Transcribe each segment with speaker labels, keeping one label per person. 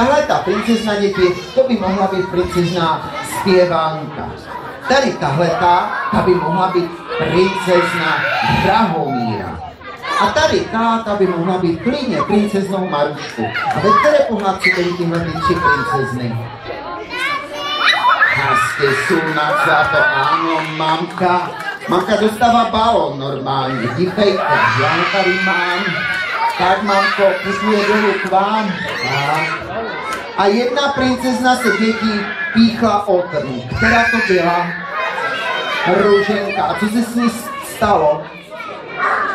Speaker 1: Tahle ta princezna, děti, to by mohla být princezna zpěvanka. Tady tahleta, ta by mohla být princezna Drahomíra. A tady ta by mohla být klidně princeznou Marušku. A ve které pohádce byly tyhle tři princezny? Hezky slunat zlato, ano, mamka. Mamka dostává balon normálně, dívejte, já ho tady mám. Tak, mamko, pusmu je dolů k vám. Tak. A jedna princezna se dětí píchla o trn. Která to byla? Růženka. A co se s ní stalo?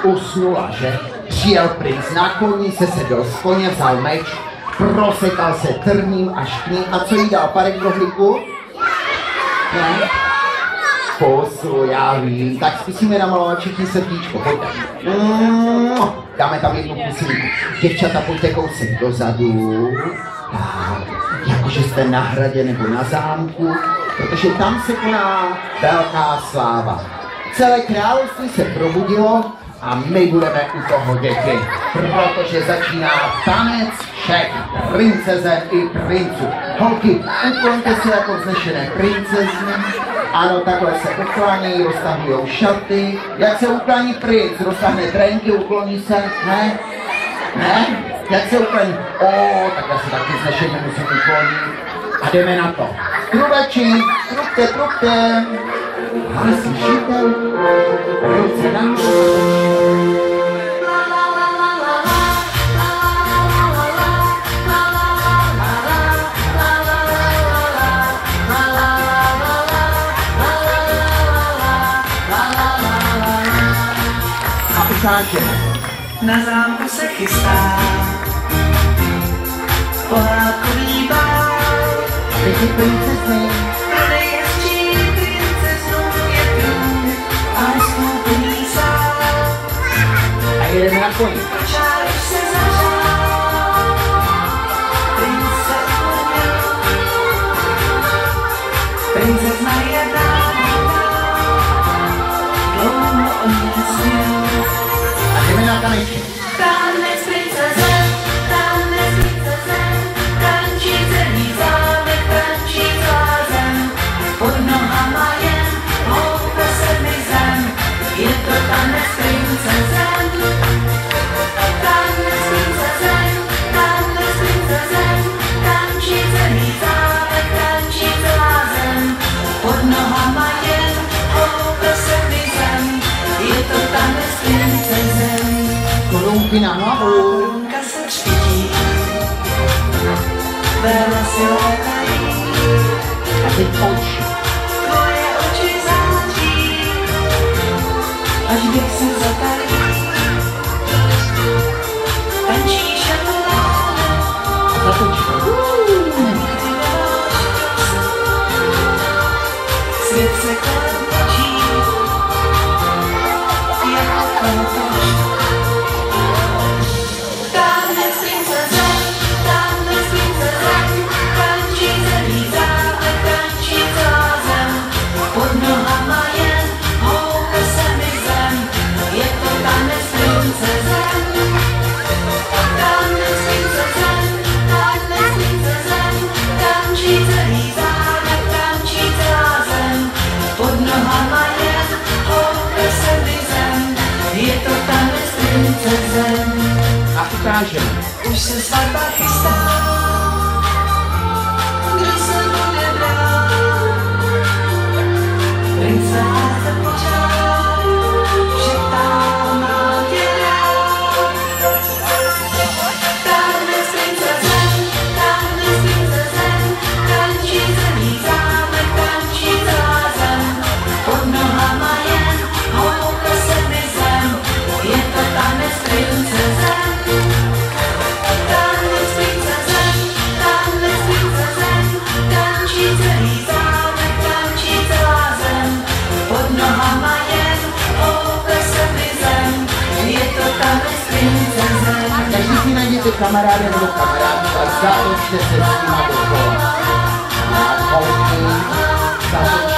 Speaker 1: Usnula, že? Přijel princ na koni, sesedl z koně, vzal meč, prosekal se trním až k ní. A co jí dal? Parek rohlíku? Ne? Pusu, já vím. Tak zkusíme namalovat všichni srdíčko. Pojďte. Dáme tam jednu pusinku. Děvčata, pojďte kousek dozadu. Tak, jakože jste na hradě nebo na zámku, protože tam se koná velká sláva. Celé království se probudilo a my budeme u toho, děti, protože začíná tanec všech princezen i princů. Holky, ukloňte se jako vznešené princezny. Ano, takhle se uklánějí, roztahujou šaty. Jak se uklání princ? Roztahne trenky, ukloní se? Ne? Ne? Jak se uklání? Takhle se taky vznešeně musím uklonit. A jdeme na to. Trubeči, trubte. Ale slyšíte? Ruce nahoru.
Speaker 2: Na zámku se chystá pohádkový bál.
Speaker 1: Teď je princezny.
Speaker 2: Pro nejhezčí princeznu je trůn a neskoupený sál.
Speaker 1: A jedeme na koni.
Speaker 2: Čár už se zařál, princ se uměl. Princezna je dávná, dlouho o ní sněl.
Speaker 1: Jdeme na tanečky.
Speaker 2: Tanec princezen, tančí celý zámek, tančí celá zem. Pod nohama jen houpe se mi zem, je to tanec princezen. Tanec princezen, tančí celý zámek, tančí celá zem. Pod nohama jen houpe se mi zem, je to tanec princezen.
Speaker 1: Korunky na hlavu.
Speaker 2: Korunka se třpití, véle si létají.
Speaker 1: A teď oči.
Speaker 2: Tvoje oči září, až bych se zatalí. Tančíš jako lána,
Speaker 1: A zatočka.
Speaker 2: nikdy nemáš čas. Svět se kolem točí, jako kolotoč. Tanec princezen, tančí celý zámek, tančí celá zem. Pod nohama jen houpe se mi zem, je to tanec princezen. Tanec princezen, tančí celý zámek, tančí celá zem. Pod nohama jen houpe se mi zem, je to tanec princezen.
Speaker 1: A ukážeme.
Speaker 2: Už se svatba chystá, kdo se bude brát. Prince se počát, šeptá, má tě rád. Tanec princezen, tančí celý zámek, tančí celá zem. Pod nohama jen houpe se mi zem, je to tanec princezen. Tanec princezen, tančí celý zámek, tančí celá zem. Pod nohama jen houpe se mi zem, je to tanec princezen.
Speaker 1: Každý si najděte kamaráda nebo kamarádku a zatočte se s nima dokola. A holky, zatočte